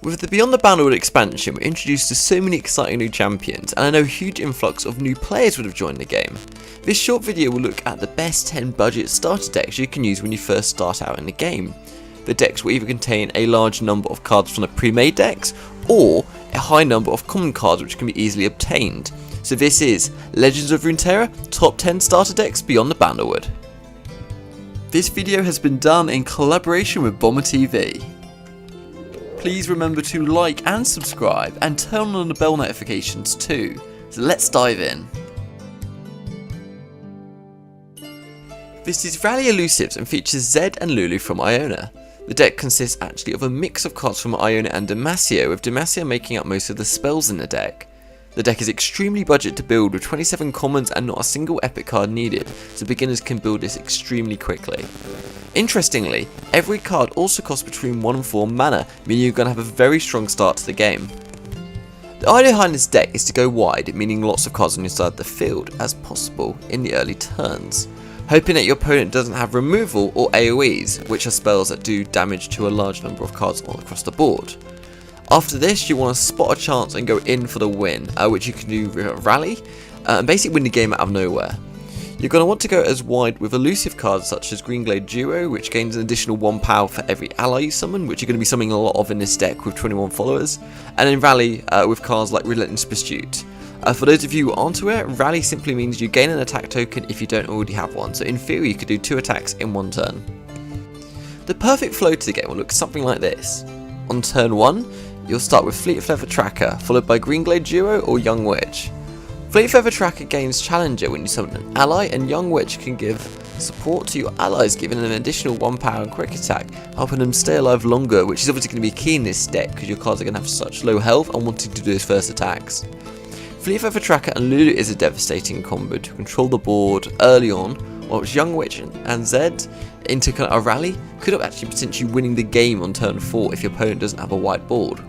With the Beyond the Bandlewood expansion, we're introduced to so many exciting new champions, and I know a huge influx of new players would have joined the game. This short video will look at the best 10 budget starter decks you can use when you first start out in the game. The decks will either contain a large number of cards from the pre-made decks, or a high number of common cards which can be easily obtained. So this is Legends of Runeterra Top 10 Starter Decks Beyond the Bandlewood. This video has been done in collaboration with BomberTV. Please remember to like and subscribe and turn on the bell notifications too. So let's dive in. This is Rally Elusives and features Zed and Lulu from Iona. The deck consists actually of a mix of cards from Iona and Demacia, with Demacia making up most of the spells in the deck. The deck is extremely budget to build with 27 commons and not a single epic card needed, so beginners can build this extremely quickly. Interestingly, every card also costs between 1 and 4 mana, meaning you're going to have a very strong start to the game. The idea behind this deck is to go wide, meaning lots of cards on your side of the field as possible in the early turns, hoping that your opponent doesn't have removal or AoEs, which are spells that do damage to a large number of cards all across the board. After this, you want to spot a chance and go in for the win, which you can do with Rally, and basically win the game out of nowhere. You're going to want to go as wide with elusive cards such as Greenglade Duo, which gains an additional 1 power for every ally you summon, which you're going to be summoning a lot of in this deck with 21 followers, and then Rally with cards like Relentless Pursuit. For those of you who aren't aware, Rally simply means you gain an attack token if you don't already have one, so in theory you could do 2 attacks in 1 turn. The perfect flow to the game will look something like this. On turn 1, you'll start with Fleet Feather Tracker, followed by Greenglade Duo or Young Witch. Fleet Feather Tracker gains Challenger when you summon an ally, and Young Witch can give support to your allies, giving them an additional 1 power and quick attack, helping them stay alive longer, which is obviously going to be key in this deck because your cards are going to have such low health and wanting to do those first attacks. Fleet Feather Tracker and Lulu is a devastating combo to control the board early on, whilst Young Witch and Zed into kind of a Rally could have actually potentially winning the game on turn 4 if your opponent doesn't have a wide board.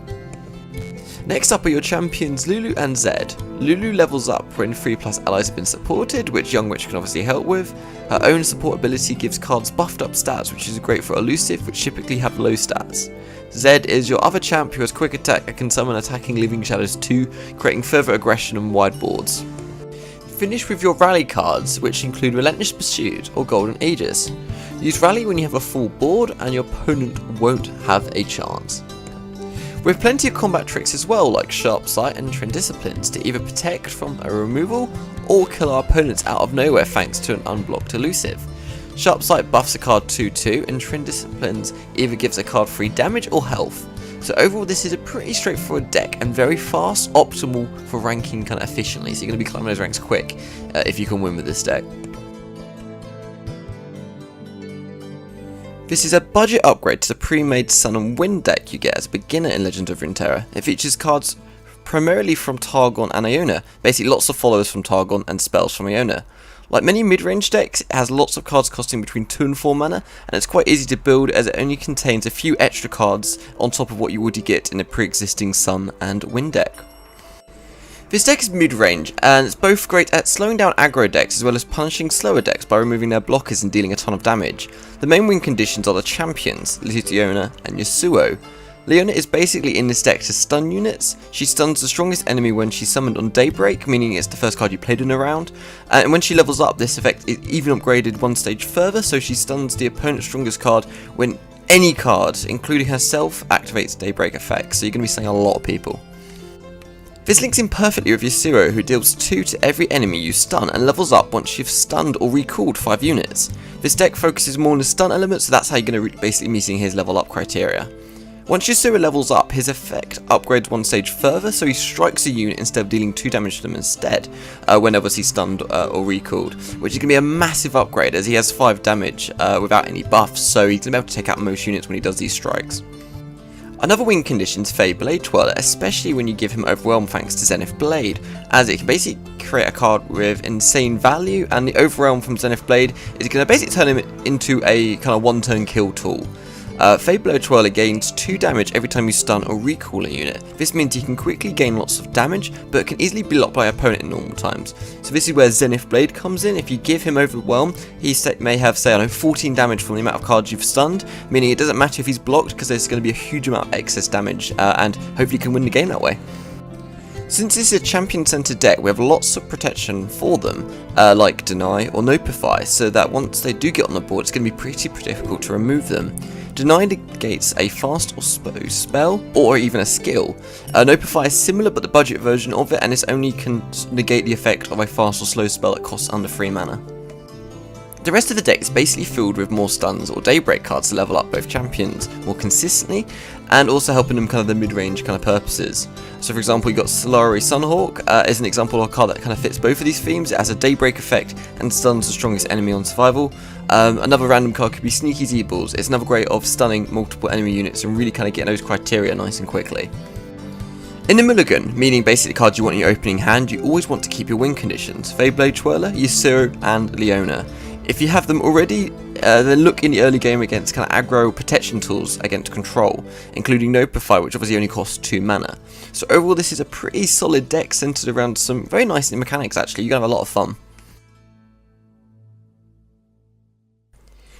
Next up are your champions Lulu and Zed. Lulu levels up when 3+ allies have been supported, which Young Witch can obviously help with. Her own support ability gives cards buffed up stats, which is great for elusive, which typically have low stats. Zed is your other champ who has quick attack and can summon attacking living shadows too, creating further aggression and wide boards. Finish with your Rally cards, which include Relentless Pursuit or Golden Aegis. Use Rally when you have a full board and your opponent won't have a chance. With plenty of combat tricks as well, like Sharp Sight and Trend Disciplines, to either protect from a removal or kill our opponents out of nowhere thanks to an unblocked elusive. Sharp Sight buffs a card 2/2 and Trend Disciplines either gives a card free damage or health. So overall this is a pretty straightforward deck and very fast, optimal for ranking kind of efficiently, so you're going to be climbing those ranks quick if you can win with this deck. This is a budget upgrade to the pre-made Sun and Wind deck you get as a beginner in Legends of Runeterra. It features cards primarily from Targon and Iona, basically lots of followers from Targon and spells from Iona. Like many mid-range decks, it has lots of cards costing between 2 and 4 mana, and it's quite easy to build as it only contains a few extra cards on top of what you already get in a pre-existing Sun and Wind deck. This deck is mid-range, and it's both great at slowing down aggro decks as well as punishing slower decks by removing their blockers and dealing a ton of damage. The main win conditions are the champions, Leona and Yasuo. Leona is basically in this deck to stun units. She stuns the strongest enemy when she's summoned on Daybreak, meaning it's the first card you played in a round, and when she levels up this effect is even upgraded 1 stage further, so she stuns the opponent's strongest card when any card, including herself, activates Daybreak effects, so you're going to be slaying a lot of people. This links in perfectly with Yasuo, who deals 2 to every enemy you stun and levels up once you've stunned or recalled 5 units. This deck focuses more on the stun element, so that's how you're going to basically meeting his level up criteria. Once Yasuo levels up, his effect upgrades 1 stage further, so he strikes a unit instead of dealing 2 damage to them instead, whenever he's stunned or recalled, which is going to be a massive upgrade as he has 5 damage without any buffs, so he's going to be able to take out most units when he does these strikes. Another win condition is Fade Blade Twirler, especially when you give him Overwhelm thanks to Zenith Blade, as it can basically create a card with insane value, and the Overwhelm from Zenith Blade is going to basically turn him into a kind of 1-turn kill tool. Fade Twirler gains 2 damage every time you stun or recall a unit. This means he can quickly gain lots of damage, but can easily be blocked by an opponent in normal times. So this is where Zenith Blade comes in. If you give him Overwhelm, he may have, say, I don't know, 14 damage from the amount of cards you've stunned, meaning it doesn't matter if he's blocked because there's going to be a huge amount of excess damage, and hopefully you can win the game that way. Since this is a champion-centered deck, we have lots of protection for them, like Deny or Notify, so that once they do get on the board, it's going to be pretty difficult to remove them. Deny negates a fast or slow spell, or even a skill. Notify is similar, but the budget version of it, and it only can negate the effect of a fast or slow spell that costs under 3 mana. The rest of the deck is basically filled with more stuns or daybreak cards to level up both champions more consistently, and also helping them kind of the mid-range kind of purposes. So for example, you got Solari Sunhawk is an example of a card that kind of fits both of these themes. It has a daybreak effect and stuns the strongest enemy on survival. Another random card could be Sneaky Z-Balls. It's another way of stunning multiple enemy units and really kind of getting those criteria nice and quickly. In the mulligan, meaning basically cards you want in your opening hand, you always want to keep your win conditions. Fade Twirler, Yasuo and Leona. If you have them already, then look in the early game against kind of aggro protection tools against control, including Notify, which obviously only costs 2 mana. So overall, this is a pretty solid deck centered around some very nice mechanics actually. You're going to have a lot of fun.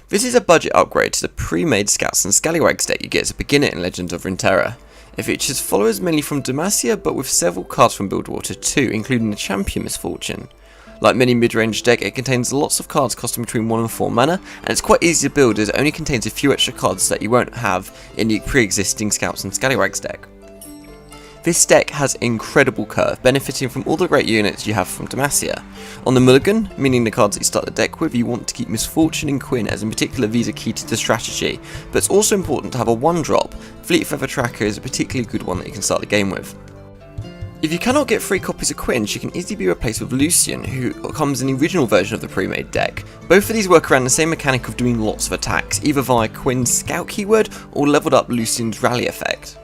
This is a budget upgrade to the pre-made Scouts and Skallywags deck you get as a beginner in Legends of Runeterra. It features followers mainly from Demacia, but with several cards from Buildwater too, including the Champion Misfortune. Like many mid-range deck, it contains lots of cards costing between 1 and 4 mana, and it's quite easy to build as it only contains a few extra cards that you won't have in the pre-existing Scouts and Skallywags deck. This deck has incredible curve, benefiting from all the great units you have from Demacia. On the mulligan, meaning the cards that you start the deck with, you want to keep Misfortune and Quinn, as in particular these are key to the strategy, but it's also important to have a 1-drop. Fleet Feather Tracker is a particularly good one that you can start the game with. If you cannot get 3 copies of Quinn, she can easily be replaced with Lucian, who comes in the original version of the pre-made deck. Both of these work around the same mechanic of doing lots of attacks, either via Quinn's Scout keyword or leveled up Lucian's Rally effect.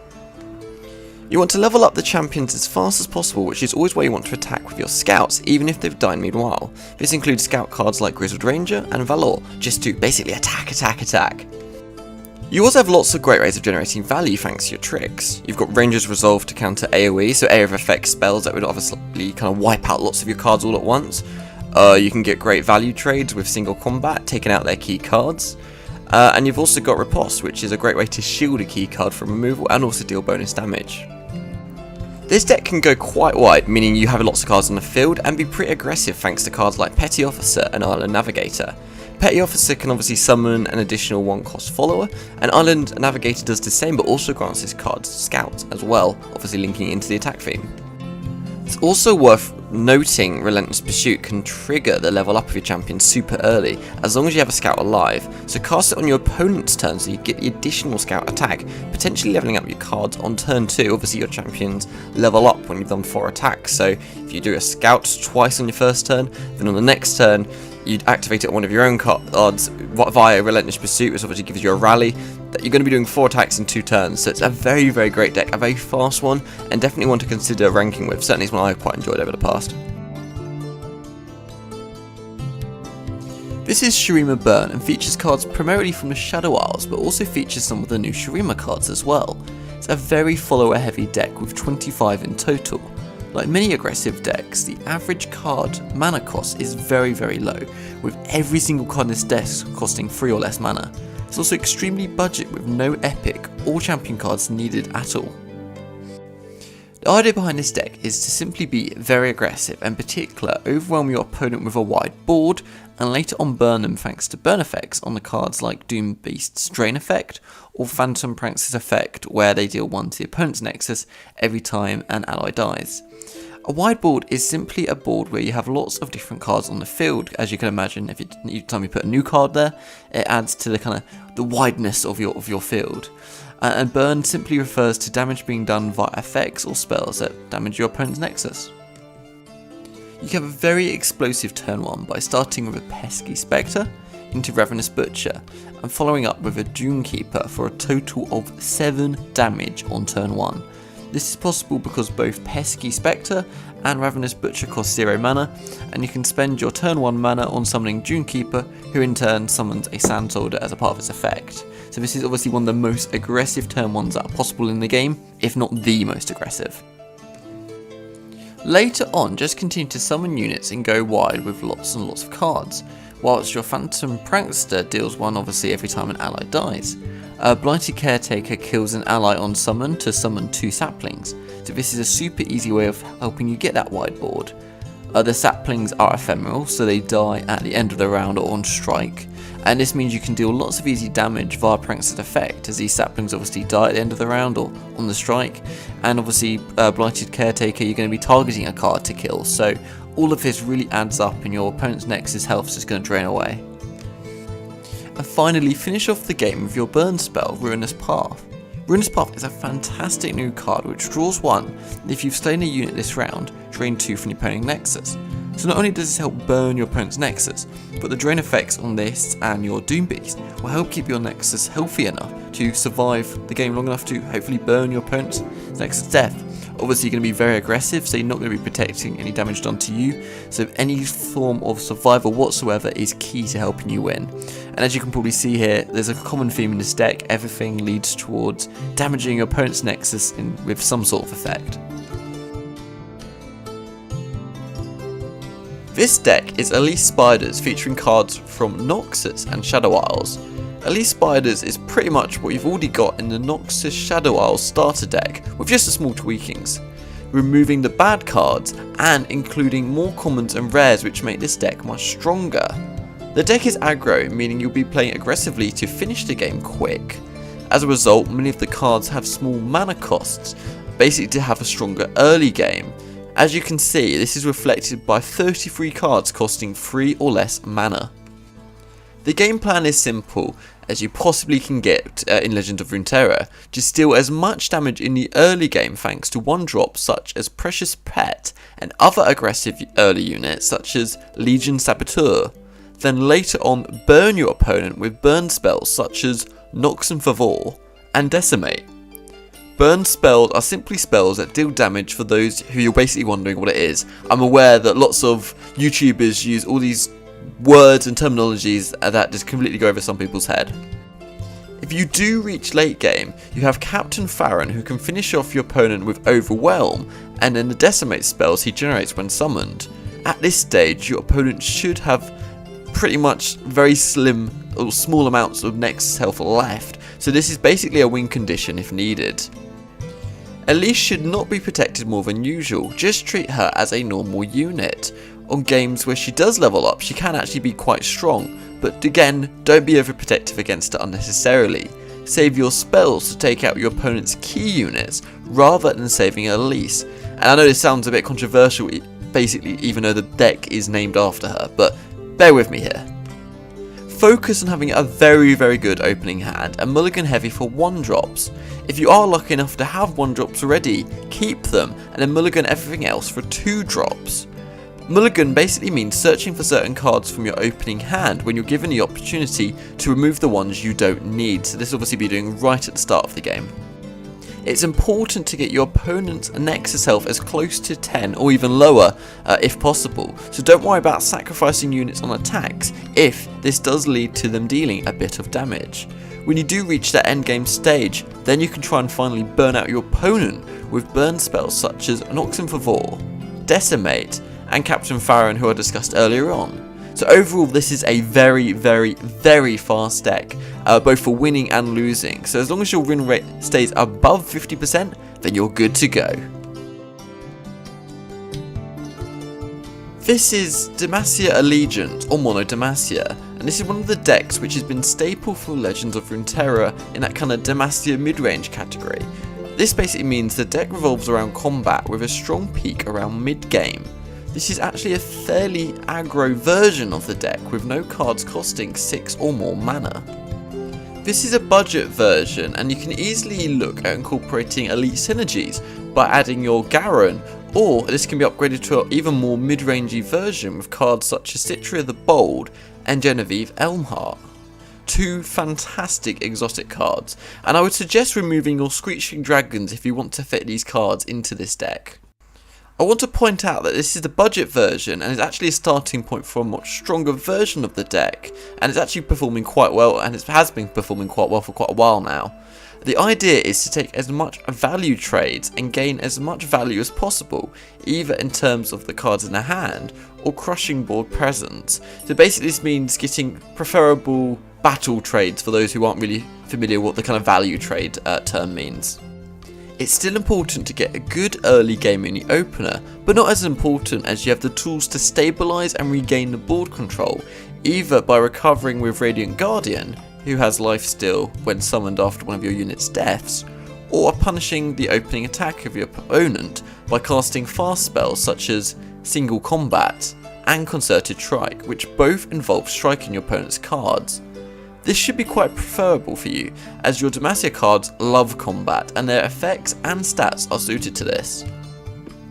You want to level up the champions as fast as possible, which is always where you want to attack with your scouts, even if they've died meanwhile. This includes scout cards like Grizzled Ranger and Valor, just to basically attack. You also have lots of great ways of generating value thanks to your tricks. You've got Ranger's Resolve to counter AoE, so area of effect spells that would obviously kind of wipe out lots of your cards all at once. You can get great value trades with single combat, taking out their key cards. And you've also got Riposte, which is a great way to shield a key card from removal and also deal bonus damage. This deck can go quite wide, meaning you have lots of cards on the field and be pretty aggressive thanks to cards like Petty Officer and Island Navigator. Petty Officer can obviously summon an additional 1-cost follower, and Island Navigator does the same but also grants his card Scout as well, obviously linking into the attack theme. It's also worth noting Relentless Pursuit can trigger the level up of your champion super early, as long as you have a Scout alive, so cast it on your opponent's turn so you get the additional Scout attack, potentially leveling up your cards on turn 2. Obviously your champions level up when you've done 4 attacks, so if you do a Scout twice on your first turn, then on the next turn you'd activate it on one of your own cards via Relentless Pursuit, which obviously gives you a rally, that you're going to be doing 4 attacks in 2 turns, so it's a very, very great deck, a very fast one, and definitely one to consider ranking with. Certainly it's one I've quite enjoyed over the past. This is Shurima Burn and features cards primarily from the Shadow Isles, but also features some of the new Shurima cards as well. It's a very follower heavy deck with 25 in total. Like many aggressive decks, the average card mana cost is very, very low, with every single card in this deck costing 3 or less mana. It's also extremely budget with no epic or champion cards needed at all. The idea behind this deck is to simply be very aggressive and in particular overwhelm your opponent with a wide board and later on burn them thanks to burn effects on the cards like Doom Beast's Drain effect or Phantom Pranks' effect where they deal 1 to the opponent's nexus every time an ally dies. A wide board is simply a board where you have lots of different cards on the field. As you can imagine, if each time you put a new card there, it adds to the kind of the wideness of your field. And burn simply refers to damage being done via effects or spells that damage your opponent's nexus. You can have a very explosive turn 1 by starting with a Pesky Spectre into Ravenous Butcher and following up with a Dune Keeper for a total of 7 damage on turn 1. This is possible because both Pesky Spectre and Ravenous Butcher cost 0 mana, and you can spend your turn 1 mana on summoning Dune Keeper, who in turn summons a Sand Soldier as a part of its effect. so this is obviously one of the most aggressive turn 1s that are possible in the game, if not the most aggressive. Later on, just continue to summon units and go wide with lots and lots of cards, whilst your Phantom Prankster deals 1 obviously every time an ally dies. Blighted Caretaker kills an ally on summon to summon 2 saplings, so this is a super easy way of helping you get that wide board. The saplings are ephemeral, so they die at the end of the round or on strike, and this means you can deal lots of easy damage via Prankster's effect, as these saplings obviously die at the end of the round or on the strike, and obviously Blighted Caretaker, you're going to be targeting a card to kill, so all of this really adds up and your opponent's Nexus health is just going to drain away. And finally, finish off the game with your burn spell, Ruinous Path. Ruinous Path is a fantastic new card which draws 1, and if you've slain a unit this round, drain 2 from your opponent's Nexus. So not only does this help burn your opponent's Nexus, but the drain effects on this and your Doom Beast will help keep your Nexus healthy enough to survive the game long enough to hopefully burn your opponent's Nexus to death. Obviously you're going to be very aggressive, so you're not going to be protecting any damage done to you, so any form of survival whatsoever is key to helping you win. And as you can probably see here, there's a common theme in this deck: everything leads towards damaging your opponent's Nexus with some sort of effect. This deck is Elise Spiders, featuring cards from Noxus and Shadow Isles. Elise Spiders is pretty much what you've already got in the Noxus Shadow Isles starter deck, with just a small tweakings, removing the bad cards and including more commons and rares which make this deck much stronger. The deck is aggro, meaning you'll be playing aggressively to finish the game quick. As a result, many of the cards have small mana costs, basically to have a stronger early game. As you can see, this is reflected by 33 cards costing 3 or less mana. The game plan is simple as you possibly can get in Legends of Runeterra. Just deal as much damage in the early game thanks to 1-drops such as Precious Pet and other aggressive early units such as Legion Saboteur. Then later on, burn your opponent with burn spells such as Nox and Favor and Decimate. Burn spells are simply spells that deal damage for those who you're basically wondering what it is. I'm aware that lots of YouTubers use all these words and terminologies that just completely go over some people's head. If you do reach late game, you have Captain Farron who can finish off your opponent with Overwhelm and then the Decimate spells he generates when summoned. At this stage, your opponent should have pretty much very slim or small amounts of Nexus health left, so this is basically a win condition if needed. Elise should not be protected more than usual, just treat her as a normal unit. On games where she does level up, she can actually be quite strong, but again, don't be overprotective against her unnecessarily. Save your spells to take out your opponent's key units, rather than saving Elise. And I know this sounds a bit controversial, basically, even though the deck is named after her, but bear with me here. Focus on having a very good opening hand and mulligan heavy for 1-drops. If you are lucky enough to have 1-drops already, keep them and then mulligan everything else for 2-drops. Mulligan basically means searching for certain cards from your opening hand when you're given the opportunity to remove the ones you don't need, so this will obviously be doing right at the start of the game. It's important to get your opponent's Nexus health as close to 10 or even lower if possible, so don't worry about sacrificing units on attacks if this does lead to them dealing a bit of damage. When you do reach that endgame stage, then you can try and finally burn out your opponent with burn spells such as Nox and Favor, Decimate, and Captain Farron, who I discussed earlier on. So overall, this is a very fast deck, both for winning and losing. So as long as your win rate stays above 50%, then you're good to go. This is Demacia Allegiance, or Mono Demacia, and this is one of the decks which has been staple for Legends of Runeterra in that kind of Demacia mid-range category. This basically means the deck revolves around combat with a strong peak around mid-game. This is actually a fairly aggro version of the deck with no cards costing 6 or more mana. This is a budget version and you can easily look at incorporating elite synergies by adding your Garen, or this can be upgraded to an even more mid-rangey version with cards such as Citria the Bold and Genevieve Elmheart. 2 fantastic exotic cards, and I would suggest removing your Screeching Dragons if you want to fit these cards into this deck. I want to point out that this is the budget version and is actually a starting point for a much stronger version of the deck, and it's actually performing quite well, and it has been performing quite well for quite a while now. The idea is to take as much value trades and gain as much value as possible, either in terms of the cards in the hand or crushing board presence. So basically this means getting preferable battle trades for those who aren't really familiar with what the kind of value trade term means. It's still important to get a good early game in the opener, but not as important as you have the tools to stabilise and regain the board control, either by recovering with Radiant Guardian, who has lifesteal when summoned after one of your unit's deaths, or punishing the opening attack of your opponent by casting fast spells such as Single Combat and Concerted Strike, which both involve striking your opponent's cards. This should be quite preferable for you, as your Demacia cards love combat and their effects and stats are suited to this.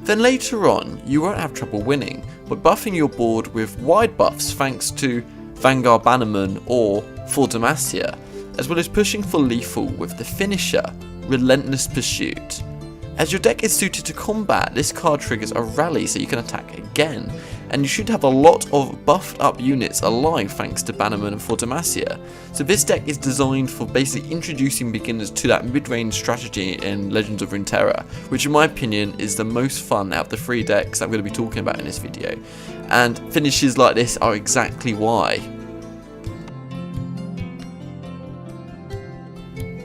Then later on, you won't have trouble winning by buffing your board with wide buffs thanks to Vanguard Bannerman or for Demacia, as well as pushing for lethal with the finisher, Relentless Pursuit. As your deck is suited to combat, this card triggers a rally so you can attack again, and you should have a lot of buffed up units alive thanks to Bannerman and for Demacia. So this deck is designed for basically introducing beginners to that mid-range strategy in Legends of Runeterra, which in my opinion is the most fun out of the 3 decks I'm going to be talking about in this video, and finishes like this are exactly why.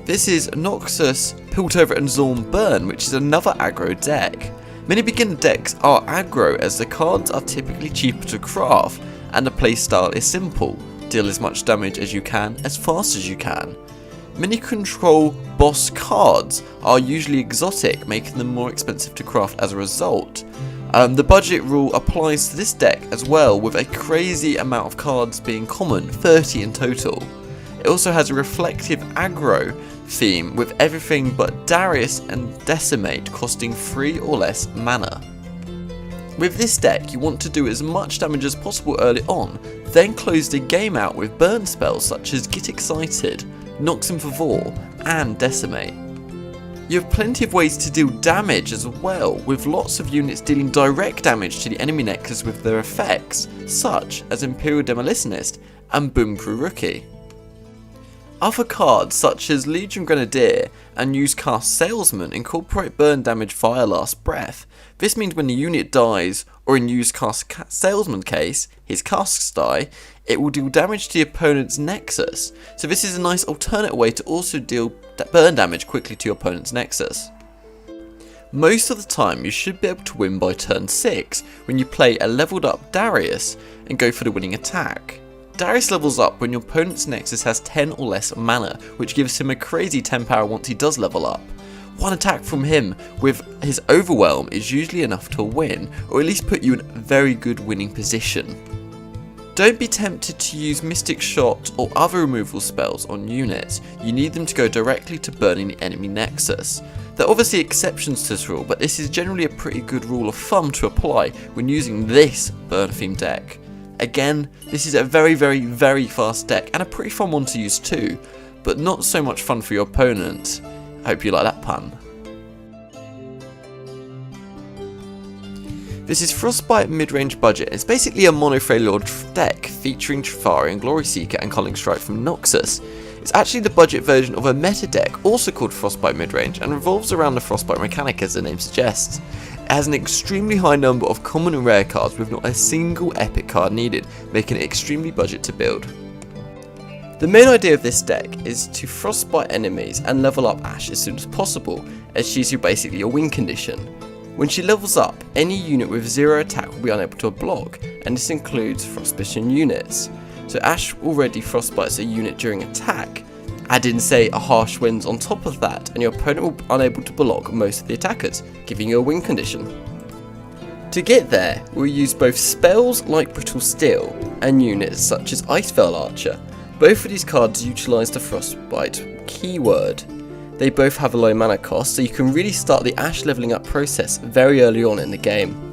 This is Noxus, Piltover and Zaun Burn, which is another aggro deck. Many beginner decks are aggro as the cards are typically cheaper to craft and the playstyle is simple. Deal as much damage as you can, as fast as you can. Many control boss cards are usually exotic, making them more expensive to craft as a result. The budget rule applies to this deck as well, with a crazy amount of cards being common, 30 in total. It also has a reflective aggro theme with everything but Darius and Decimate costing 3 or less mana. With this deck you want to do as much damage as possible early on, then close the game out with burn spells such as Get Excited, Nox in Favor and Decimate. You have plenty of ways to deal damage as well, with lots of units dealing direct damage to the enemy nexus with their effects, such as Imperial Demolitionist and Boom Crew Rookie. Other cards such as Legion Grenadier and Usecast Salesman incorporate burn damage via Last Breath. This means when the unit dies, or in Usecast Salesman case, his casks die, it will deal damage to the opponent's nexus. So this is a nice alternate way to also deal burn damage quickly to your opponent's nexus. Most of the time you should be able to win by turn 6 when you play a leveled up Darius and go for the winning attack. Darius levels up when your opponent's nexus has 10 or less mana, which gives him a crazy 10 power once he does level up. One attack from him with his Overwhelm is usually enough to win, or at least put you in a very good winning position. Don't be tempted to use Mystic Shot or other removal spells on units. You need them to go directly to burning the enemy nexus. There are obviously exceptions to this rule, but this is generally a pretty good rule of thumb to apply when using this burn themed deck. Again, this is a very fast deck and a pretty fun one to use too, but not so much fun for your opponent. I hope you like that pun. This is Frostbite mid-range budget. It's basically a mono Lord deck featuring Trifarian, Glory Seeker and Culling Strike from Noxus. It's actually the budget version of a meta deck, also called Frostbite midrange, and revolves around the Frostbite mechanic as the name suggests. It has an extremely high number of common and rare cards with not a single epic card needed, making it extremely budget to build. The main idea of this deck is to Frostbite enemies and level up Ashe as soon as possible, as she's basically your win condition. When she levels up, any unit with 0 attack will be unable to block, and this includes Frostbitten units. So Ashe already Frostbites a unit during attack, add in say a Harsh Winds on top of that, and your opponent will be unable to block most of the attackers, giving you a win condition. To get there, we'll use both spells like Brittle Steel, and units such as Icefell Archer. Both of these cards utilise the Frostbite keyword. They both have a low mana cost, so you can really start the Ashe leveling up process very early on in the game.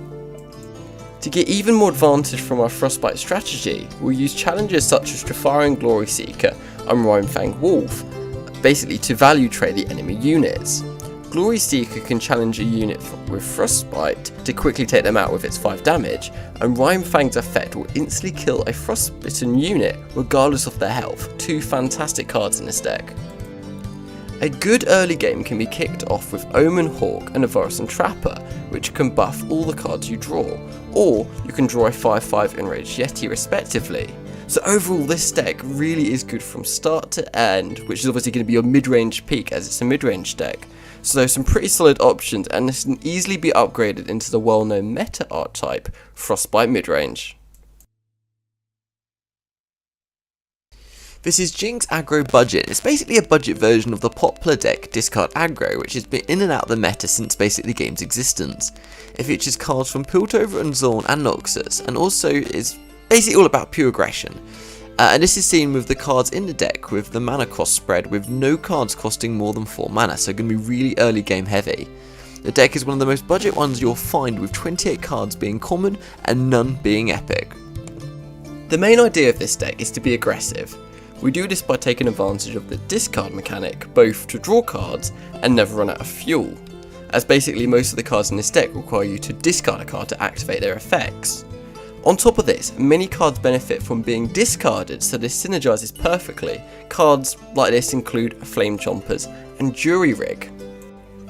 To get even more advantage from our Frostbite strategy, we'll use challenges such as Trifarian Glory Seeker and Rhymefang Wolf, basically to value trade the enemy units. Glory Seeker can challenge a unit with Frostbite to quickly take them out with its 5 damage, and Rime Fang's effect will instantly kill a frostbitten unit regardless of their health. 2 fantastic cards in this deck. A good early game can be kicked off with Omen Hawk and Avorison Trapper, which can buff all the cards you draw, or you can draw a 5/5 Enraged Yeti respectively. So overall this deck really is good from start to end, which is obviously going to be your mid-range peak as it's a mid-range deck. So some pretty solid options, and this can easily be upgraded into the well-known meta archetype, Frostbite midrange. This is Jinx Aggro Budget. It's basically a budget version of the popular deck Discard Aggro, which has been in and out of the meta since basically the game's existence. It features cards from Piltover and Zaun and Noxus, and also is basically all about pure aggression. And this is seen with the cards in the deck with the mana cost spread with no cards costing more than 4 mana, so going to be really early game heavy. The deck is one of the most budget ones you'll find, with 28 cards being common and none being epic. The main idea of this deck is to be aggressive. We do this by taking advantage of the discard mechanic, both to draw cards and never run out of fuel, as basically most of the cards in this deck require you to discard a card to activate their effects. On top of this, many cards benefit from being discarded, so this synergizes perfectly. Cards like this include Flame Chompers and Jury Rig.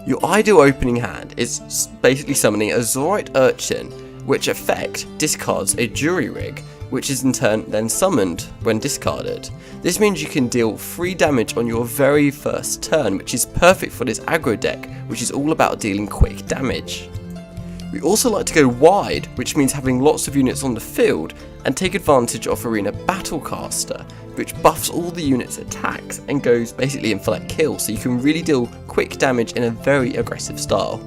Your ideal opening hand is basically summoning a Zorite Urchin, which effect discards a Jury Rig, which is in turn then summoned when discarded. This means you can deal 3 damage on your very first turn, which is perfect for this aggro deck, which is all about dealing quick damage. We also like to go wide, which means having lots of units on the field, and take advantage of Arena Battlecaster, which buffs all the units' attacks and goes basically in for that kill, so you can really deal quick damage in a very aggressive style.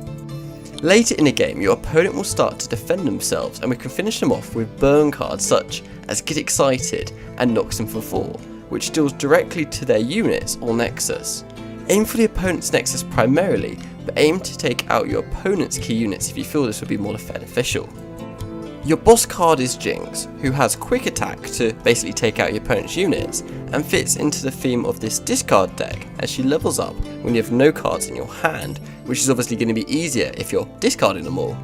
Later in the game, your opponent will start to defend themselves, and we can finish them off with burn cards such as Get Excited and Knocks Them for 4, which deals directly to their units or Nexus. Aim for the opponent's Nexus primarily, but aim to take out your opponent's key units if you feel this would be more beneficial. Your boss card is Jinx, who has quick attack to basically take out your opponent's units, and fits into the theme of this discard deck as she levels up when you have no cards in your hand, which is obviously going to be easier if you're discarding them all.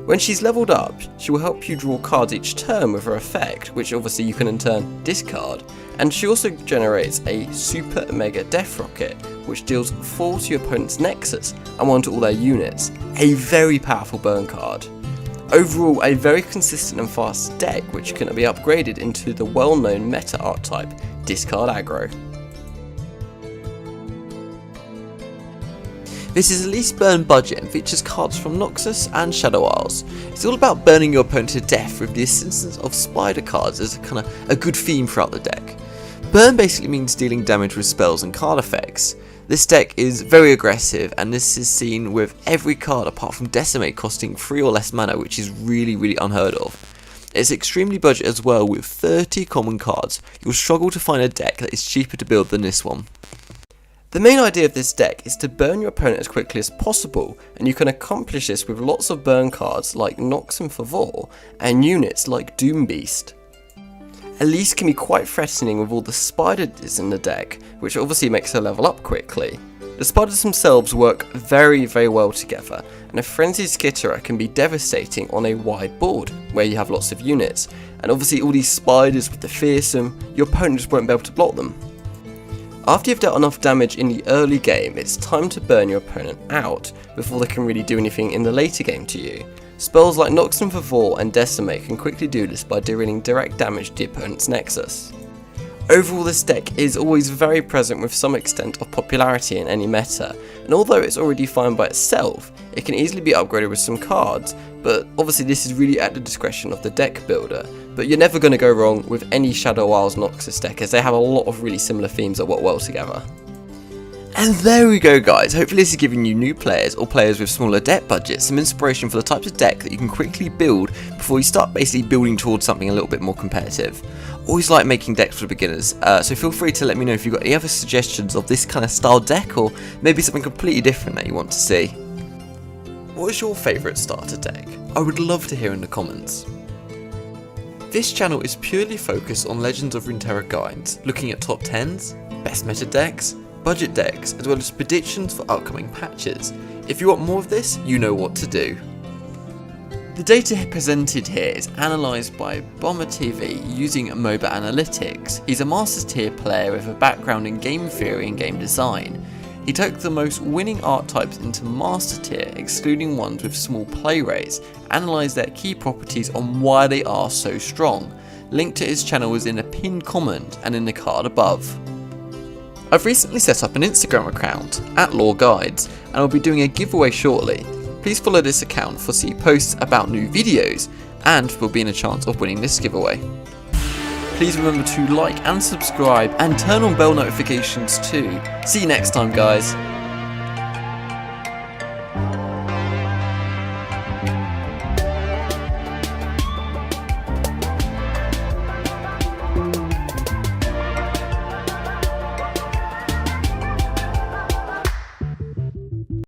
When she's leveled up, she will help you draw cards each turn with her effect, which obviously you can in turn discard, and she also generates a Super Mega Death Rocket, which deals 4 to your opponent's Nexus and 1 to all their units, a very powerful burn card. Overall, a very consistent and fast deck which can be upgraded into the well-known meta archetype, Discard Aggro. This is Elise Burn Budget and features cards from Noxus and Shadow Isles. It's all about burning your opponent to death with the assistance of spider cards as a good theme throughout the deck. Burn basically means dealing damage with spells and card effects. This deck is very aggressive, and this is seen with every card apart from Decimate costing 3 or less mana, which is really unheard of. It's extremely budget as well, with 30 common cards. You'll struggle to find a deck that is cheaper to build than this one. The main idea of this deck is to burn your opponent as quickly as possible, and you can accomplish this with lots of burn cards like Nox and Favor, and units like Doom Beast. Elise can be quite threatening with all the spiders in the deck, which obviously makes her level up quickly. The spiders themselves work very well together, and a Frenzied Skitterer can be devastating on a wide board, where you have lots of units, and obviously all these spiders with the fearsome, your opponent just won't be able to block them. After you've dealt enough damage in the early game, it's time to burn your opponent out, before they can really do anything in the later game to you. Spells like Nox and Favor and Decimate can quickly do this by dealing direct damage to the opponent's Nexus. Overall, this deck is always very present with some extent of popularity in any meta, and although it's already fine by itself, it can easily be upgraded with some cards, but obviously this is really at the discretion of the deck builder. But you're never going to go wrong with any Shadow Isles Noxus deck, as they have a lot of really similar themes that work well together. And there we go guys, hopefully this is giving you new players or players with smaller deck budgets some inspiration for the types of deck that you can quickly build before you start basically building towards something a little bit more competitive. Always like making decks for beginners, so feel free to let me know if you've got any other suggestions of this kind of style deck, or maybe something completely different that you want to see. What is your favourite starter deck? I would love to hear in the comments. This channel is purely focused on Legends of Runeterra guides, looking at top 10s, best meta decks, budget decks, as well as predictions for upcoming patches. If you want more of this, you know what to do. The data presented here is analysed by BomberTV using MOBA analytics. He's a Masters tier player with a background in game theory and game design. He took the most winning archetypes into Master tier, excluding ones with small play rates, analysed their key properties on why they are so strong. Link to his channel is in a pinned comment and in the card above. I've recently set up an Instagram account, @LoreGuides, and I'll be doing a giveaway shortly. Please follow this account for see posts about new videos, and will be in a chance of winning this giveaway. Please remember to like and subscribe, and turn on bell notifications too. See you next time, guys.